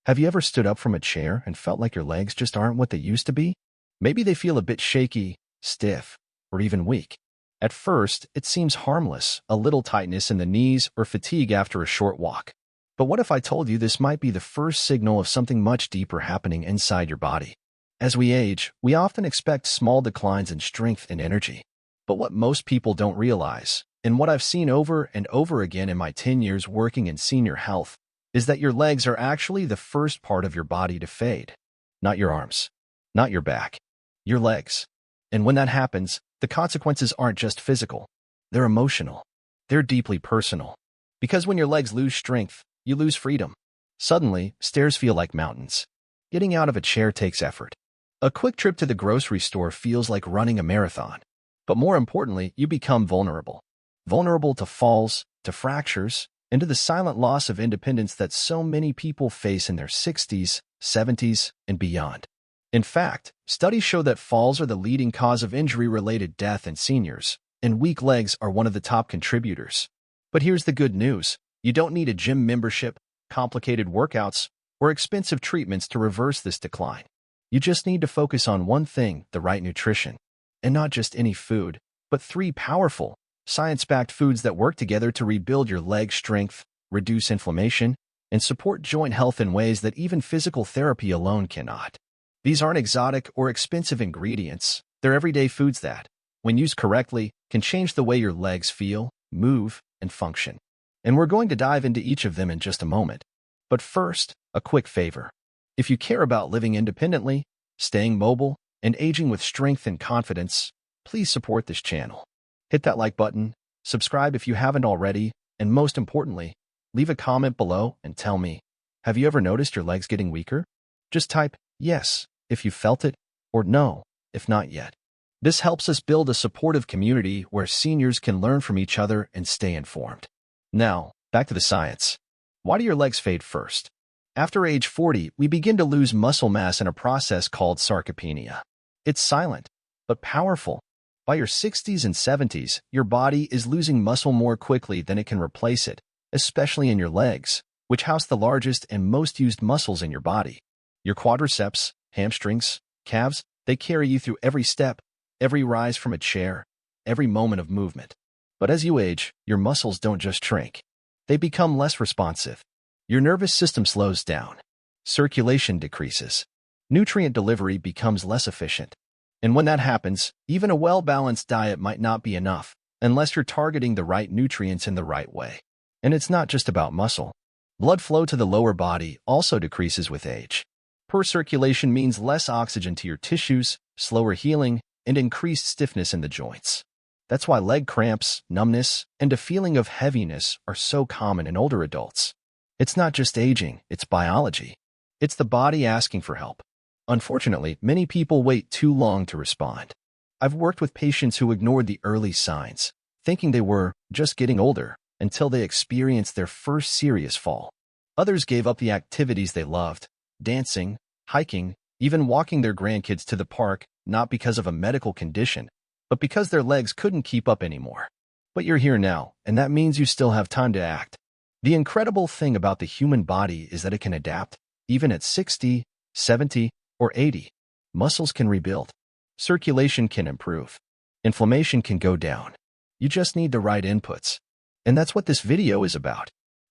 Have you ever stood up from a chair and felt like your legs just aren't what they used to be? Maybe they feel a bit shaky, stiff, or even weak. At first, it seems harmless, a little tightness in the knees or fatigue after a short walk. But what if I told you this might be the first signal of something much deeper happening inside your body? As we age, we often expect small declines in strength and energy. But what most people don't realize, and what I've seen over and over again in my 10 years working in senior health, is that your legs are actually the first part of your body to fade. Not your arms, not your back, your legs. And when that happens, the consequences aren't just physical. They're emotional. They're deeply personal. Because when your legs lose strength, you lose freedom. Suddenly, stairs feel like mountains. Getting out of a chair takes effort. A quick trip to the grocery store feels like running a marathon. But more importantly, you become vulnerable. Vulnerable to falls, to fractures, and to the silent loss of independence that so many people face in their 60s, 70s, and beyond. In fact, studies show that falls are the leading cause of injury-related death in seniors, and weak legs are one of the top contributors. But here's the good news. You don't need a gym membership, complicated workouts, or expensive treatments to reverse this decline. You just need to focus on one thing, the right nutrition. And not just any food, but 3 powerful, science-backed foods that work together to rebuild your leg strength, reduce inflammation, and support joint health in ways that even physical therapy alone cannot. These aren't exotic or expensive ingredients. They're everyday foods that, when used correctly, can change the way your legs feel, move, and function. And we're going to dive into each of them in just a moment. But first, a quick favor. If you care about living independently, staying mobile, and aging with strength and confidence, please support this channel. Hit that like button, subscribe if you haven't already, and most importantly, leave a comment below and tell me, have you ever noticed your legs getting weaker? Just type yes if you felt it, or no if not yet. This helps us build a supportive community where seniors can learn from each other and stay informed. Now, back to the science. Why do your legs fade first? After age 40, we begin to lose muscle mass in a process called sarcopenia. It's silent, but powerful. By your 60s and 70s, your body is losing muscle more quickly than it can replace it, especially in your legs, which house the largest and most used muscles in your body. Your quadriceps, hamstrings, calves, they carry you through every step, every rise from a chair, every moment of movement. But as you age, your muscles don't just shrink. They become less responsive. Your nervous system slows down. Circulation decreases. Nutrient delivery becomes less efficient. And when that happens, even a well-balanced diet might not be enough, unless you're targeting the right nutrients in the right way. And it's not just about muscle. Blood flow to the lower body also decreases with age. Poor circulation means less oxygen to your tissues, slower healing, and increased stiffness in the joints. That's why leg cramps, numbness, and a feeling of heaviness are so common in older adults. It's not just aging, it's biology. It's the body asking for help. Unfortunately, many people wait too long to respond. I've worked with patients who ignored the early signs, thinking they were just getting older, until they experienced their first serious fall. Others gave up the activities they loved, dancing, hiking, even walking their grandkids to the park, not because of a medical condition, but because their legs couldn't keep up anymore. But you're here now, and that means you still have time to act. The incredible thing about the human body is that it can adapt, even at 60, 70, or 80. Muscles can rebuild. Circulation can improve. Inflammation can go down. You just need the right inputs. And that's what this video is about.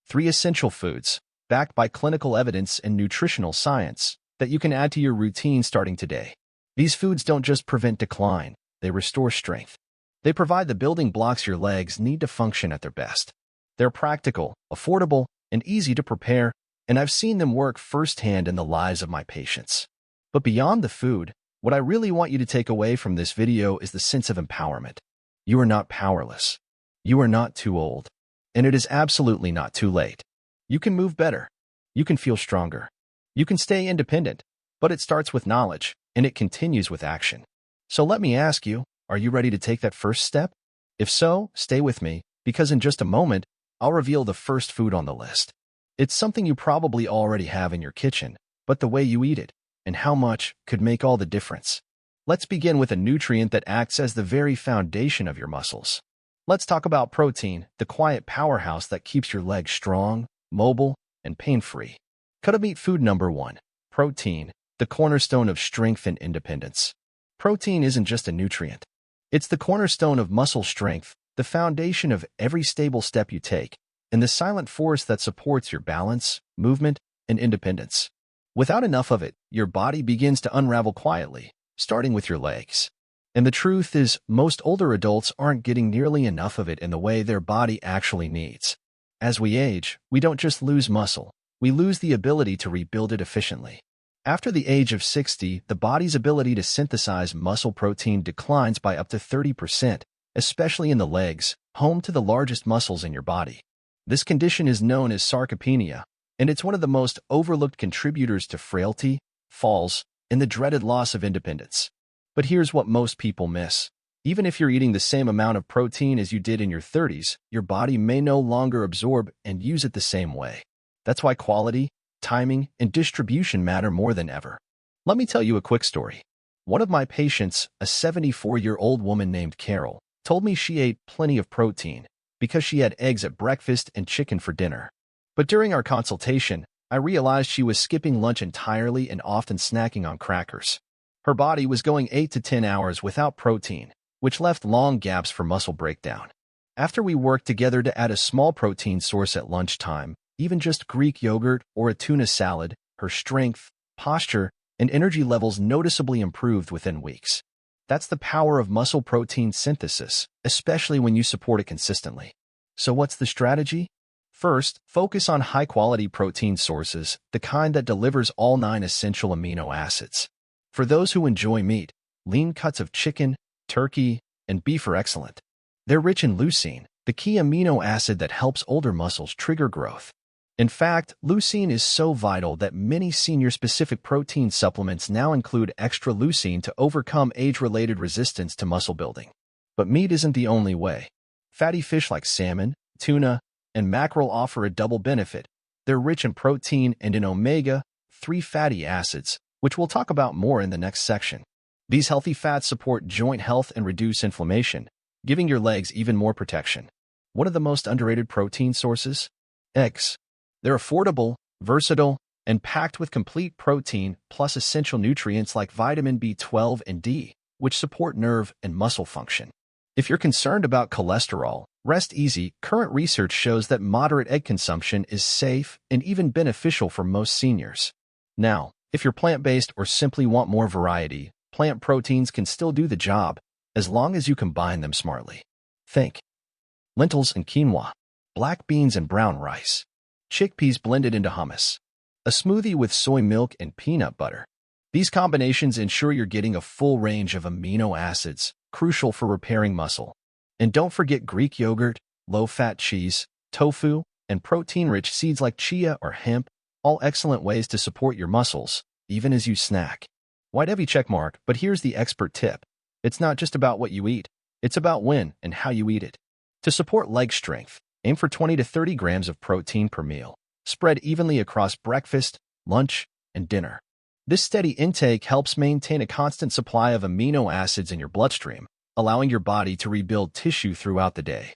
3 essential foods, backed by clinical evidence and nutritional science, that you can add to your routine starting today. These foods don't just prevent decline, they restore strength. They provide the building blocks your legs need to function at their best. They're practical, affordable, and easy to prepare, and I've seen them work firsthand in the lives of my patients. But beyond the food, what I really want you to take away from this video is the sense of empowerment. You are not powerless. You are not too old. And it is absolutely not too late. You can move better. You can feel stronger. You can stay independent. But it starts with knowledge, and it continues with action. So let me ask you, are you ready to take that first step? If so, stay with me, because in just a moment, I'll reveal the first food on the list. It's something you probably already have in your kitchen, but the way you eat it, and how much, could make all the difference. Let's begin with a nutrient that acts as the very foundation of your muscles. Let's talk about protein, the quiet powerhouse that keeps your legs strong, mobile, and pain-free. Cut of meat food number 1. Protein, the cornerstone of strength and independence. Protein isn't just a nutrient. It's the cornerstone of muscle strength, the foundation of every stable step you take, and the silent force that supports your balance, movement, and independence. Without enough of it, your body begins to unravel quietly, starting with your legs. And the truth is, most older adults aren't getting nearly enough of it in the way their body actually needs. As we age, we don't just lose muscle, we lose the ability to rebuild it efficiently. After the age of 60, the body's ability to synthesize muscle protein declines by up to 30%, especially in the legs, home to the largest muscles in your body. This condition is known as sarcopenia, and it's one of the most overlooked contributors to frailty, falls, and the dreaded loss of independence. But here's what most people miss. Even if you're eating the same amount of protein as you did in your 30s, your body may no longer absorb and use it the same way. That's why quality, timing, and distribution matter more than ever. Let me tell you a quick story. One of my patients, a 74-year-old woman named Carol, told me she ate plenty of protein because she had eggs at breakfast and chicken for dinner. But during our consultation, I realized she was skipping lunch entirely and often snacking on crackers. Her body was going 8 to 10 hours without protein, which left long gaps for muscle breakdown. After we worked together to add a small protein source at lunchtime, even just Greek yogurt or a tuna salad, her strength, posture, and energy levels noticeably improved within weeks. That's the power of muscle protein synthesis, especially when you support it consistently. So what's the strategy? First, focus on high-quality protein sources, the kind that delivers all 9 essential amino acids. For those who enjoy meat, lean cuts of chicken, turkey, and beef are excellent. They're rich in leucine, the key amino acid that helps older muscles trigger growth. In fact, leucine is so vital that many senior-specific protein supplements now include extra leucine to overcome age-related resistance to muscle building. But meat isn't the only way. Fatty fish like salmon, tuna, and mackerel offer a double benefit. They're rich in protein and in omega-3 fatty acids, which we'll talk about more in the next section. These healthy fats support joint health and reduce inflammation, giving your legs even more protection. One of the most underrated protein sources? Eggs. They're affordable, versatile, and packed with complete protein plus essential nutrients like vitamin B12 and D, which support nerve and muscle function. If you're concerned about cholesterol, rest easy. Current research shows that moderate egg consumption is safe and even beneficial for most seniors. Now, if you're plant-based or simply want more variety, plant proteins can still do the job, as long as you combine them smartly. Think lentils and quinoa, black beans and brown rice, chickpeas blended into hummus, a smoothie with soy milk and peanut butter. These combinations ensure you're getting a full range of amino acids, crucial for repairing muscle. And don't forget Greek yogurt, low-fat cheese, tofu, and protein-rich seeds like chia or hemp, all excellent ways to support your muscles, even as you snack. White heavy checkmark, but here's the expert tip. It's not just about what you eat, it's about when and how you eat it. To support leg strength, aim for 20 to 30 grams of protein per meal, spread evenly across breakfast, lunch, and dinner. This steady intake helps maintain a constant supply of amino acids in your bloodstream, allowing your body to rebuild tissue throughout the day.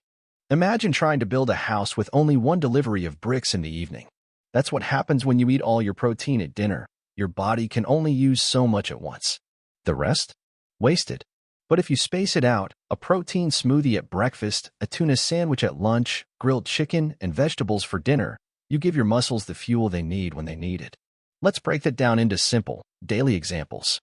Imagine trying to build a house with only one delivery of bricks in the evening. That's what happens when you eat all your protein at dinner. Your body can only use so much at once. The rest? Wasted. But if you space it out, a protein smoothie at breakfast, a tuna sandwich at lunch, grilled chicken, and vegetables for dinner, you give your muscles the fuel they need when they need it. Let's break that down into simple, daily examples.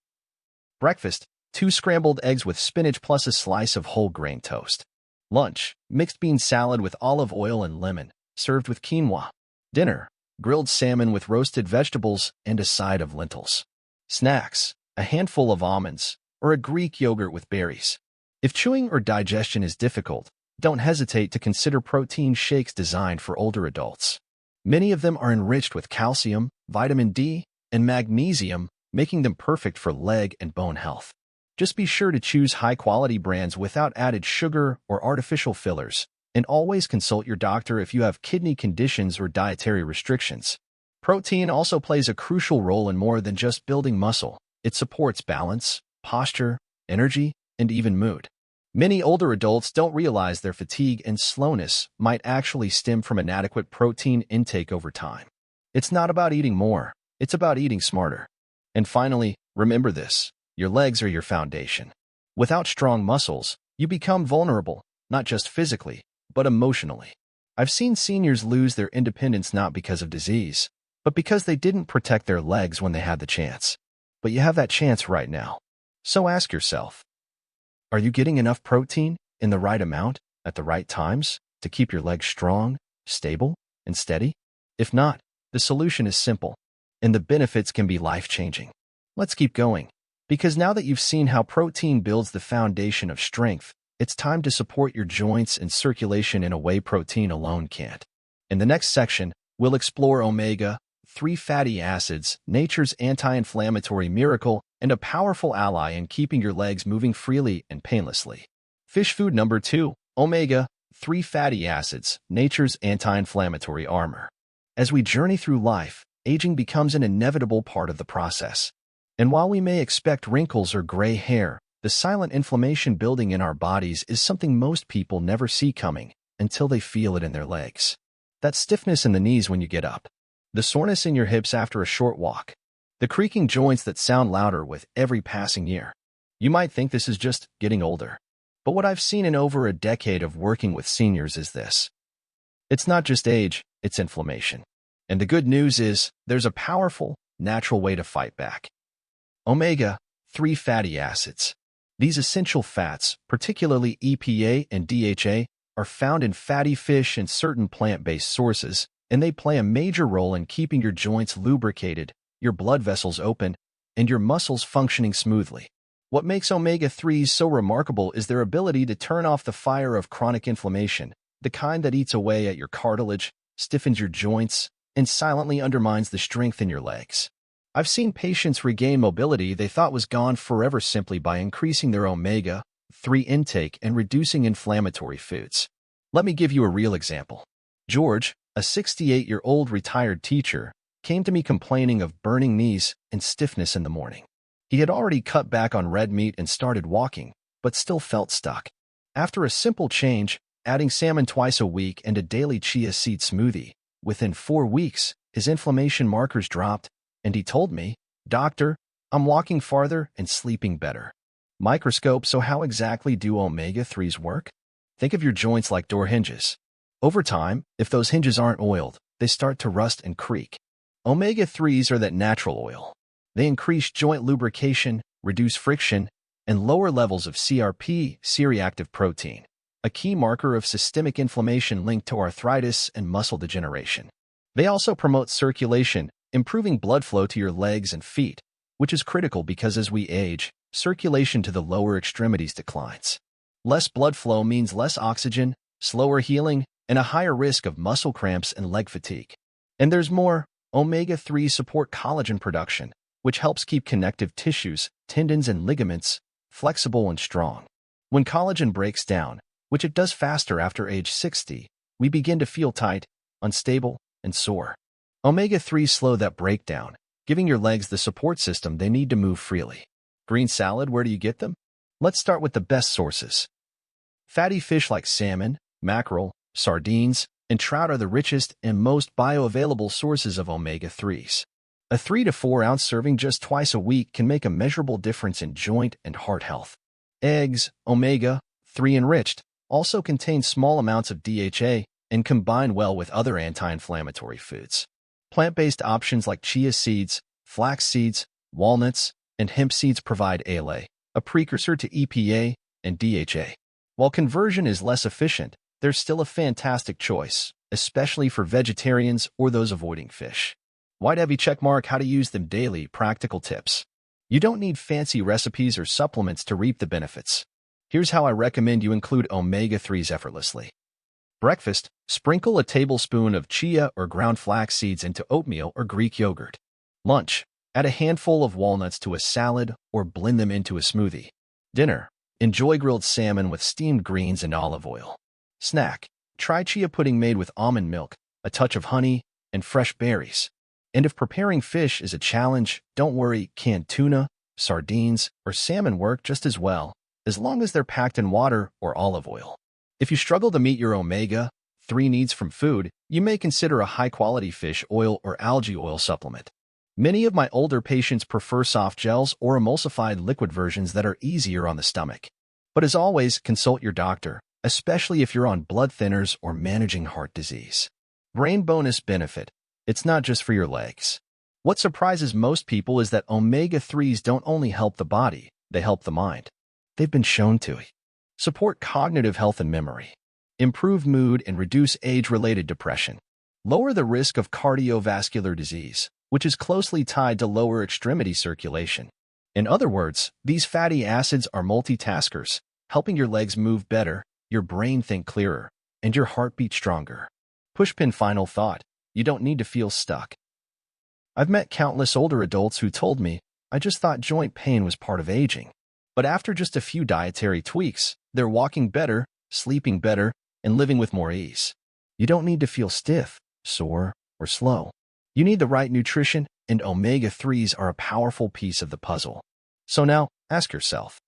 Breakfast, 2 scrambled eggs with spinach plus a slice of whole grain toast. Lunch, mixed bean salad with olive oil and lemon, served with quinoa. Dinner, grilled salmon with roasted vegetables and a side of lentils. Snacks, a handful of almonds, or a Greek yogurt with berries. If chewing or digestion is difficult, don't hesitate to consider protein shakes designed for older adults. Many of them are enriched with calcium, vitamin D, and magnesium, making them perfect for leg and bone health. Just be sure to choose high-quality brands without added sugar or artificial fillers, and always consult your doctor if you have kidney conditions or dietary restrictions. Protein also plays a crucial role in more than just building muscle. It supports balance, posture, energy, and even mood. Many older adults don't realize their fatigue and slowness might actually stem from inadequate protein intake over time. It's not about eating more, it's about eating smarter. And finally, remember this: your legs are your foundation. Without strong muscles, you become vulnerable, not just physically, but emotionally. I've seen seniors lose their independence not because of disease, but because they didn't protect their legs when they had the chance. But you have that chance right now. So ask yourself, are you getting enough protein in the right amount at the right times to keep your legs strong, stable, and steady? If not, the solution is simple, and the benefits can be life-changing. Let's keep going, because now that you've seen how protein builds the foundation of strength, it's time to support your joints and circulation in a way protein alone can't. In the next section, we'll explore omega-3 fatty acids, nature's anti-inflammatory miracle, and a powerful ally in keeping your legs moving freely and painlessly. Fish food number 2, omega-3 fatty acids, nature's anti-inflammatory armor. As we journey through life, aging becomes an inevitable part of the process. And while we may expect wrinkles or gray hair, the silent inflammation building in our bodies is something most people never see coming until they feel it in their legs. That stiffness in the knees when you get up, the soreness in your hips after a short walk, the creaking joints that sound louder with every passing year. You might think this is just getting older. But what I've seen in over a decade of working with seniors is this: it's not just age, it's inflammation. And the good news is, there's a powerful, natural way to fight back. Omega-3 fatty acids. These essential fats, particularly EPA and DHA, are found in fatty fish and certain plant-based sources, and they play a major role in keeping your joints lubricated, your blood vessels open, and your muscles functioning smoothly. What makes omega-3s so remarkable is their ability to turn off the fire of chronic inflammation, the kind that eats away at your cartilage, stiffens your joints, and silently undermines the strength in your legs. I've seen patients regain mobility they thought was gone forever simply by increasing their omega-3 intake and reducing inflammatory foods. Let me give you a real example. George, a 68-year-old retired teacher, came to me complaining of burning knees and stiffness in the morning. He had already cut back on red meat and started walking, but still felt stuck. After a simple change, adding salmon twice a week and a daily chia seed smoothie, within 4 weeks, his inflammation markers dropped, and he told me, "Doctor, I'm walking farther and sleeping better." Microscope: so how exactly do omega-3s work? Think of your joints like door hinges. Over time, if those hinges aren't oiled, they start to rust and creak. Omega-3s are that natural oil. They increase joint lubrication, reduce friction, and lower levels of CRP, C-reactive protein, a key marker of systemic inflammation linked to arthritis and muscle degeneration. They also promote circulation, improving blood flow to your legs and feet, which is critical because as we age, circulation to the lower extremities declines. Less blood flow means less oxygen, slower healing, and a higher risk of muscle cramps and leg fatigue. And there's more. Omega-3 support collagen production, which helps keep connective tissues, tendons, and ligaments flexible and strong. When collagen breaks down, which it does faster after age 60, we begin to feel tight, unstable, and sore. Omega-3 slow that breakdown, giving your legs the support system they need to move freely. Green salad: where do you get them? Let's start with the best sources. Fatty fish like salmon, mackerel, sardines, and trout are the richest and most bioavailable sources of omega-3s. A 3 to 4 ounce serving just twice a week can make a measurable difference in joint and heart health. Eggs, omega-3 enriched, also contain small amounts of DHA and combine well with other anti-inflammatory foods. Plant-based options like chia seeds, flax seeds, walnuts, and hemp seeds provide ALA, a precursor to EPA and DHA. While conversion is less efficient, they're still a fantastic choice, especially for vegetarians or those avoiding fish. White heavy checkmark: how to use them daily. Practical tips. You don't need fancy recipes or supplements to reap the benefits. Here's how I recommend you include omega-3s effortlessly. Breakfast: sprinkle a tablespoon of chia or ground flax seeds into oatmeal or Greek yogurt. Lunch: add a handful of walnuts to a salad or blend them into a smoothie. Dinner: enjoy grilled salmon with steamed greens and olive oil. Snack: try chia pudding made with almond milk, a touch of honey, and fresh berries. And if preparing fish is a challenge, don't worry, canned tuna, sardines, or salmon work just as well, as long as they're packed in water or olive oil. If you struggle to meet your omega 3 needs from food, you may consider a high-quality fish oil or algae oil supplement. Many of my older patients prefer soft gels or emulsified liquid versions that are easier on the stomach. But as always, consult your doctor, especially if you're on blood thinners or managing heart disease. Brain bonus benefit. It's not just for your legs. What surprises most people is that omega-3s don't only help the body, they help the mind. They've been shown to support cognitive health and memory, improve mood and reduce age-related depression, lower the risk of cardiovascular disease, which is closely tied to lower extremity circulation. In other words, these fatty acids are multitaskers, helping your legs move better, your brain think clearer, and your heart beat stronger. Pushpin final thought. You don't need to feel stuck. I've met countless older adults who told me, I just thought joint pain was part of aging. But after just a few dietary tweaks, they're walking better, sleeping better, and living with more ease. You don't need to feel stiff, sore, or slow. You need the right nutrition, and omega-3s are a powerful piece of the puzzle. So now, ask yourself,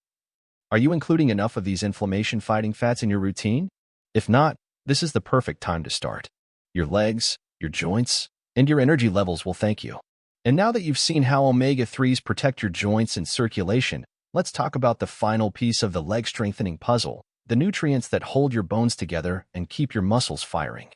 are you including enough of these inflammation-fighting fats in your routine? If not, this is the perfect time to start. Your legs, your joints, and your energy levels will thank you. And now that you've seen how omega-3s protect your joints and circulation, let's talk about the final piece of the leg-strengthening puzzle, the nutrients that hold your bones together and keep your muscles firing.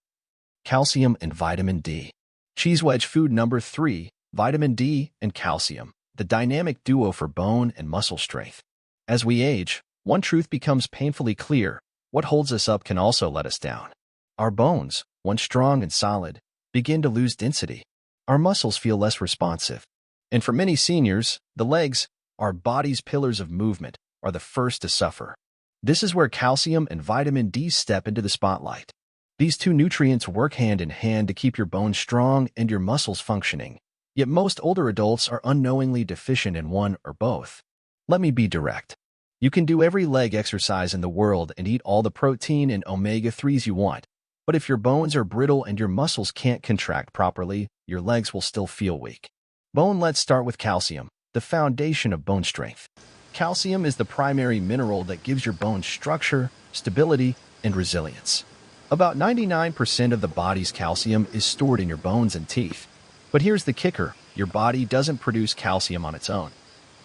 Calcium and vitamin D. Cheese wedge food number 3, vitamin D and calcium, the dynamic duo for bone and muscle strength. As we age, one truth becomes painfully clear: what holds us up can also let us down. Our bones, once strong and solid, begin to lose density. Our muscles feel less responsive. And for many seniors, the legs, our body's pillars of movement, are the first to suffer. This is where calcium and vitamin D step into the spotlight. These two nutrients work hand in hand to keep your bones strong and your muscles functioning. Yet most older adults are unknowingly deficient in one or both. Let me be direct. You can do every leg exercise in the world and eat all the protein and omega-3s you want. But if your bones are brittle and your muscles can't contract properly, your legs will still feel weak. Let's start with calcium, the foundation of bone strength. Calcium is the primary mineral that gives your bones structure, stability, and resilience. About 99% of the body's calcium is stored in your bones and teeth. But here's the kicker: your body doesn't produce calcium on its own.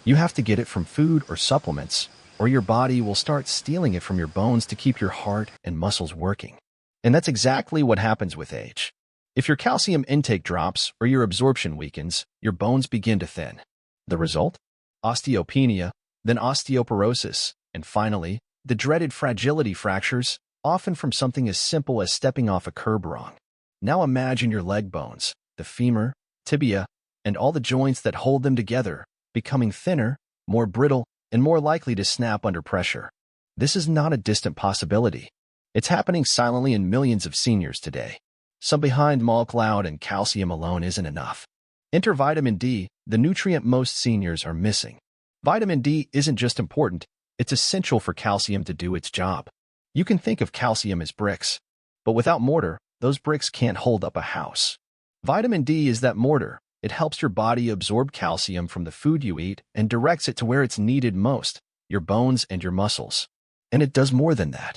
You have to get it from food or supplements, or your body will start stealing it from your bones to keep your heart and muscles working. And that's exactly what happens with age. If your calcium intake drops or your absorption weakens, your bones begin to thin. The result? Osteopenia, then osteoporosis, and finally, the dreaded fragility fractures, often from something as simple as stepping off a curb wrong. Now imagine your leg bones, the femur, tibia, and all the joints that hold them together, becoming thinner, more brittle, and more likely to snap under pressure. This is not a distant possibility. It's happening silently in millions of seniors today. Some behind mal cloud and calcium alone isn't enough. Enter vitamin D, the nutrient most seniors are missing. Vitamin D isn't just important, it's essential for calcium to do its job. You can think of calcium as bricks, but without mortar, those bricks can't hold up a house. Vitamin D is that mortar. It helps your body absorb calcium from the food you eat and directs it to where it's needed most, your bones and your muscles. And it does more than that.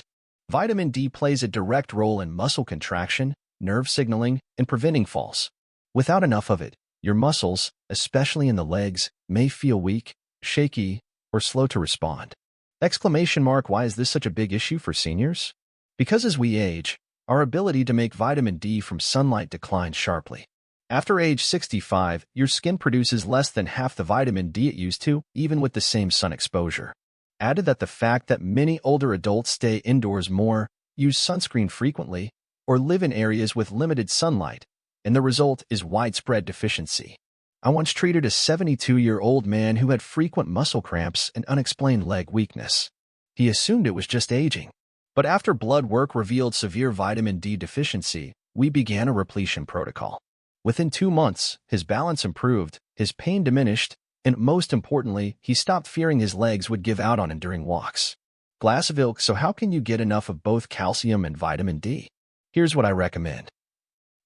Vitamin D plays a direct role in muscle contraction, nerve signaling, and preventing falls. Without enough of it, your muscles, especially in the legs, may feel weak, shaky, or slow to respond. Why is this such a big issue for seniors? Because as we age, our ability to make vitamin D from sunlight declines sharply. After age 65, your skin produces less than half the vitamin D it used to, even with the same sun exposure. Add to that the fact that many older adults stay indoors more, use sunscreen frequently, or live in areas with limited sunlight, and the result is widespread deficiency. I once treated a 72-year-old man who had frequent muscle cramps and unexplained leg weakness. He assumed it was just aging. But after blood work revealed severe vitamin D deficiency, we began a repletion protocol. Within 2 months, his balance improved, his pain diminished, and most importantly, he stopped fearing his legs would give out on him during walks. So how can you get enough of both calcium and vitamin D? Here's what I recommend.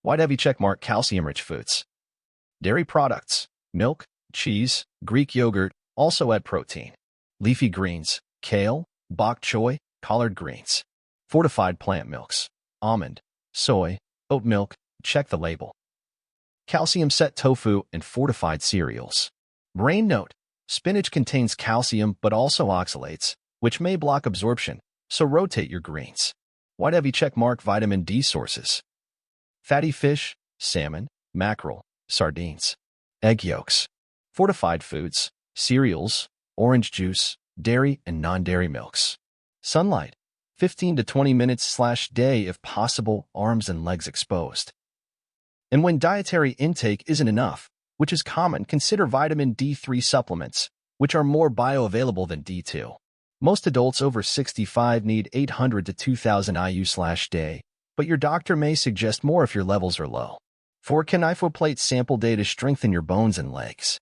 Wide heavy checkmark calcium-rich foods. Dairy products, milk, cheese, Greek yogurt, also add protein. Leafy greens, kale, bok choy, collard greens. Fortified plant milks, almond, soy, oat milk, check the label. Calcium set tofu and fortified cereals. Brain note: spinach contains calcium but also oxalates, which may block absorption, so rotate your greens. White heavy checkmark vitamin D sources. Fatty fish, salmon, mackerel, sardines. Egg yolks. Fortified foods, cereals, orange juice, dairy and non-dairy milks. Sunlight, 15 to 20 minutes/day if possible, arms and legs exposed. And when dietary intake isn't enough, which is common, consider vitamin D3 supplements, which are more bioavailable than D2. Most adults over 65 need 800 to 2000 IU/day, but your doctor may suggest more if your levels are low. 4 plate sample day to strengthen your bones and legs.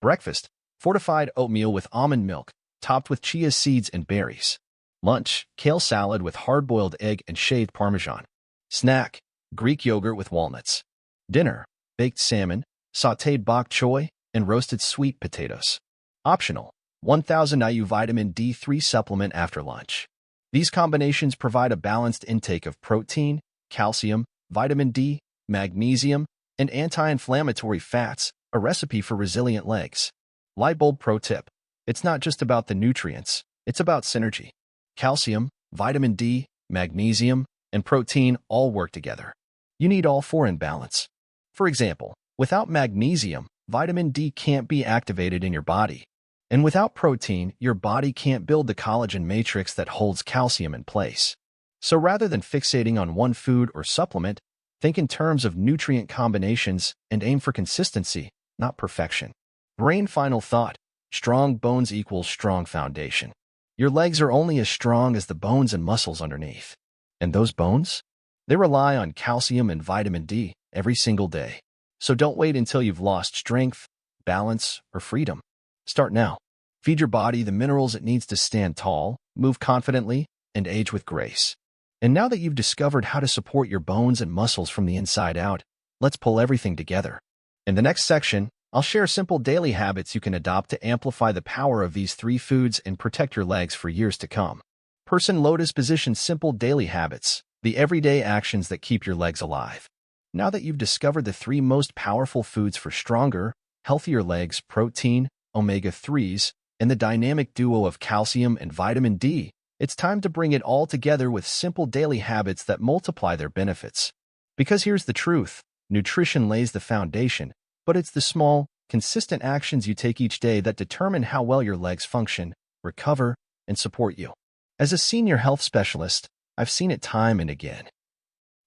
Breakfast, fortified oatmeal with almond milk, topped with chia seeds and berries. Lunch, kale salad with hard-boiled egg and shaved Parmesan. Snack, Greek yogurt with walnuts. Dinner, baked salmon, sautéed bok choy, and roasted sweet potatoes. Optional, 1000 IU vitamin D3 supplement after lunch. These combinations provide a balanced intake of protein, calcium, vitamin D, magnesium, and anti-inflammatory fats, a recipe for resilient legs. Light bulb pro tip: it's not just about the nutrients, it's about synergy. Calcium, vitamin D, magnesium, and protein all work together. You need all four in balance. For example, without magnesium, vitamin D can't be activated in your body. And without protein, your body can't build the collagen matrix that holds calcium in place. So rather than fixating on one food or supplement, think in terms of nutrient combinations and aim for consistency, not perfection. Brain final thought: strong bones equals strong foundation. Your legs are only as strong as the bones and muscles underneath. And those bones? They rely on calcium and vitamin D every single day. So don't wait until you've lost strength, balance, or freedom. Start now. Feed your body the minerals it needs to stand tall, move confidently, and age with grace. And now that you've discovered how to support your bones and muscles from the inside out, let's pull everything together. In the next section, I'll share simple daily habits you can adopt to amplify the power of these three foods and protect your legs for years to come. Person lotus position: simple daily habits, the everyday actions that keep your legs alive. Now that you've discovered the three most powerful foods for stronger, healthier legs: protein, omega-3s, and the dynamic duo of calcium and vitamin D, it's time to bring it all together with simple daily habits that multiply their benefits. Because here's the truth: nutrition lays the foundation, but it's the small, consistent actions you take each day that determine how well your legs function, recover, and support you. As a senior health specialist, I've seen it time and again.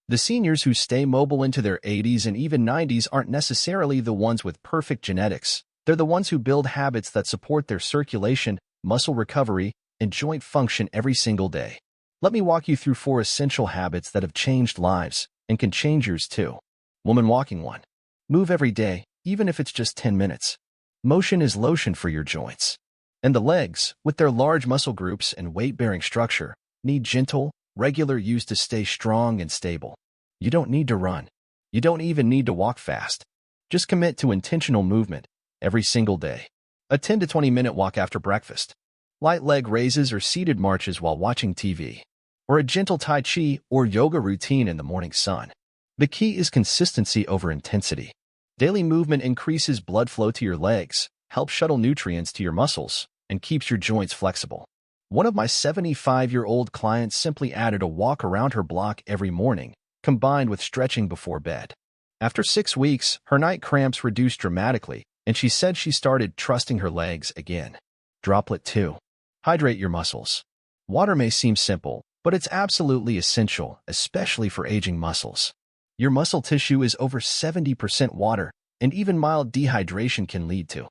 The seniors who stay mobile into their 80s and even 90s aren't necessarily the ones with perfect genetics. They're the ones who build habits that support their circulation, muscle recovery, and joint function every single day. Let me walk you through 4 essential habits that have changed lives and can change yours too. Woman walking 1. Move every day, even if it's just 10 minutes. Motion is lotion for your joints. And the legs, with their large muscle groups and weight-bearing structure, need gentle, regular use to stay strong and stable. You don't need to run. You don't even need to walk fast. Just commit to intentional movement every single day. A 10 to 20-minute walk after breakfast. Light leg raises or seated marches while watching TV. Or a gentle Tai Chi or yoga routine in the morning sun. The key is consistency over intensity. Daily movement increases blood flow to your legs, helps shuttle nutrients to your muscles, and keeps your joints flexible. One of my 75-year-old clients simply added a walk around her block every morning, combined with stretching before bed. After 6 weeks, her night cramps reduced dramatically, and she said she started trusting her legs again. Droplet 2. Hydrate your muscles. Water may seem simple, but it's absolutely essential, especially for aging muscles. Your muscle tissue is over 70% water, and even mild dehydration can lead to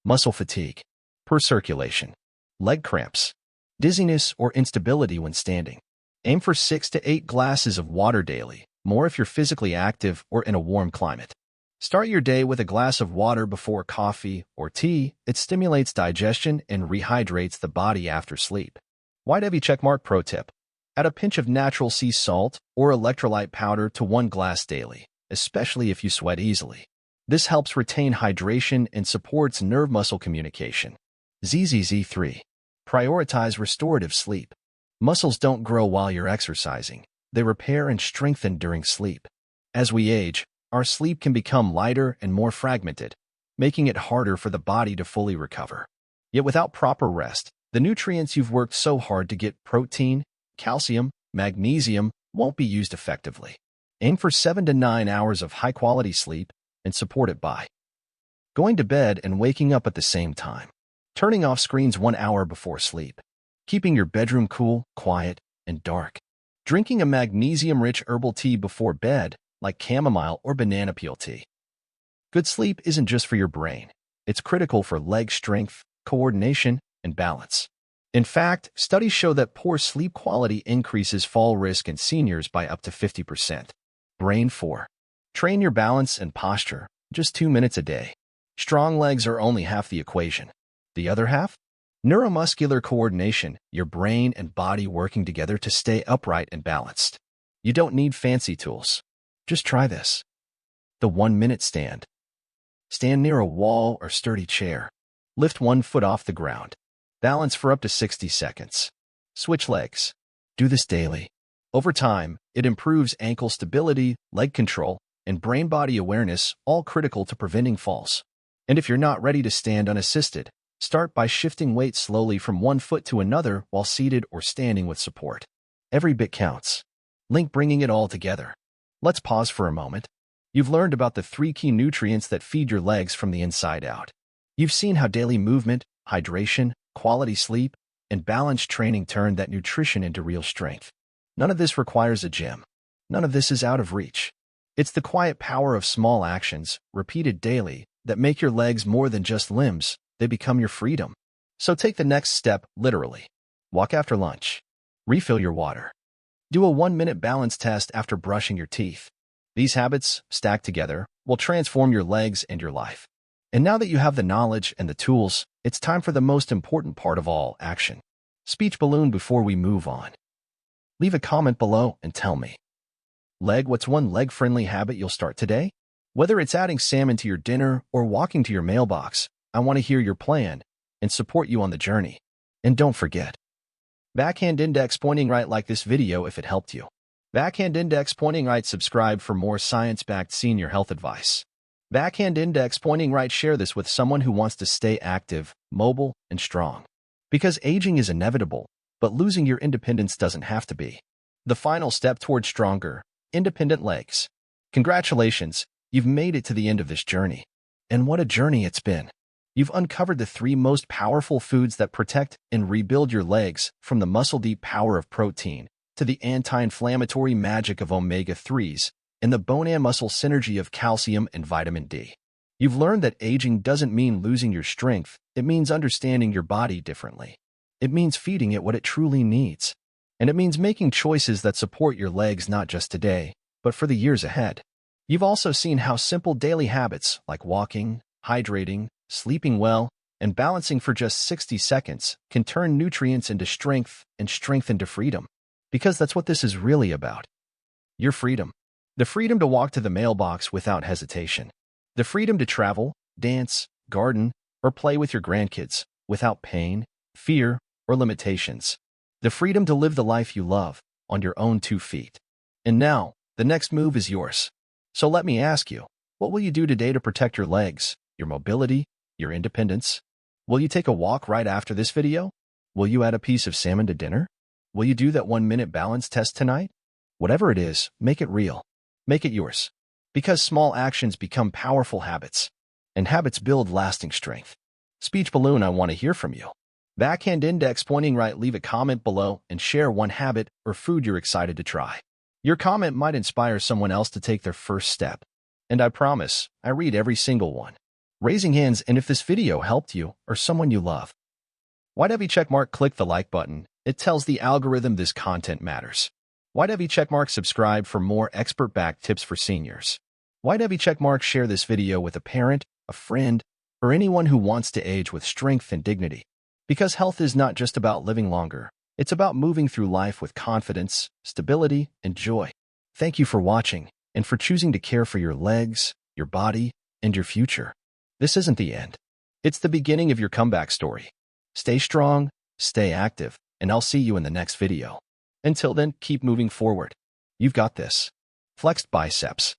muscle fatigue, poor circulation, leg cramps, dizziness, or instability when standing. Aim for 6 to 8 glasses of water daily, more if you're physically active or in a warm climate. Start your day with a glass of water before coffee or tea. It stimulates digestion and rehydrates the body after sleep. White heavy checkmark pro tip: add a pinch of natural sea salt or electrolyte powder to 1 glass daily, especially if you sweat easily. This helps retain hydration and supports nerve-muscle communication. ZZZ3. Prioritize restorative sleep. Muscles don't grow while you're exercising. they repair and strengthen during sleep. As we age, our sleep can become lighter and more fragmented, making it harder for the body to fully recover. Yet without proper rest, the nutrients you've worked so hard to get, protein, calcium, magnesium, won't be used effectively. Aim for 7 to 9 hours of high-quality sleep and support it by going to bed and waking up at the same time. Turning off screens 1 hour before sleep. Keeping your bedroom cool, quiet, and dark. Drinking a magnesium-rich herbal tea before bed, like chamomile or banana peel tea. Good sleep isn't just for your brain. It's critical for leg strength, coordination, and balance. In fact, studies show that poor sleep quality increases fall risk in seniors by up to 50%. Brain 4. Train your balance and posture, just 2 minutes a day. Strong legs are only half the equation. The other half? Neuromuscular coordination, your brain and body working together to stay upright and balanced. You don't need fancy tools. Just try this. The 1-minute stand. Stand near a wall or sturdy chair. Lift 1 foot off the ground. Balance for up to 60 seconds. Switch legs. Do this daily. Over time, it improves ankle stability, leg control, and brain-body awareness, all critical to preventing falls. And if you're not ready to stand unassisted, start by shifting weight slowly from 1 foot to another while seated or standing with support. Every bit counts. Link bringing it all together. Let's pause for a moment. You've learned about the 3 key nutrients that feed your legs from the inside out. You've seen how daily movement, hydration, quality sleep, and balanced training turn that nutrition into real strength. None of this requires a gym. None of this is out of reach. It's the quiet power of small actions, repeated daily, that make your legs more than just limbs. They become your freedom. So take the next step, literally. Walk after lunch. Refill your water. Do a 1-minute balance test after brushing your teeth. These habits, stacked together, will transform your legs and your life. And now that you have the knowledge and the tools, it's time for the most important part of all, action. Speech balloon before we move on. Leave a comment below and tell me. What's one leg-friendly habit you'll start today? Whether it's adding salmon to your dinner or walking to your mailbox, I want to hear your plan and support you on the journey. And don't forget, backhand index pointing right, like this video if it helped you. Backhand index pointing right, subscribe for more science-backed senior health advice. Backhand index pointing right, share this with someone who wants to stay active, mobile, and strong. Because aging is inevitable, but losing your independence doesn't have to be. The final step toward stronger, independent legs. Congratulations, you've made it to the end of this journey. And what a journey it's been. You've uncovered the 3 most powerful foods that protect and rebuild your legs, from the muscle-deep power of protein to the anti-inflammatory magic of omega-3s and the bone and muscle synergy of calcium and vitamin D. You've learned that aging doesn't mean losing your strength. It means understanding your body differently. It means feeding it what it truly needs. And it means making choices that support your legs not just today, but for the years ahead. You've also seen how simple daily habits like walking, hydrating, sleeping well, and balancing for just 60 seconds can turn nutrients into strength and strength into freedom. Because that's what this is really about. Your freedom. The freedom to walk to the mailbox without hesitation. The freedom to travel, dance, garden, or play with your grandkids without pain, fear, or limitations. The freedom to live the life you love on your own 2 feet. And now, the next move is yours. So let me ask you, what will you do today to protect your legs, your mobility, your independence? Will you take a walk right after this video? Will you add a piece of salmon to dinner? Will you do that 1-minute balance test tonight? Whatever it is, make it real. Make it yours. Because small actions become powerful habits. And habits build lasting strength. Speech balloon, I want to hear from you. Backhand index pointing right, leave a comment below and share one habit or food you're excited to try. Your comment might inspire someone else to take their first step. And I promise, I read every single one. Raising hands, and if this video helped you or someone you love, why'd have you checkmark, click the like button. It tells the algorithm this content matters. Why'd have you checkmark, subscribe for more expert-backed tips for seniors. Why'd have you checkmark, share this video with a parent, a friend, or anyone who wants to age with strength and dignity. Because health is not just about living longer. It's about moving through life with confidence, stability, and joy. Thank you for watching and for choosing to care for your legs, your body, and your future. This isn't the end. It's the beginning of your comeback story. Stay strong, stay active, and I'll see you in the next video. Until then, keep moving forward. You've got this. Flexed biceps.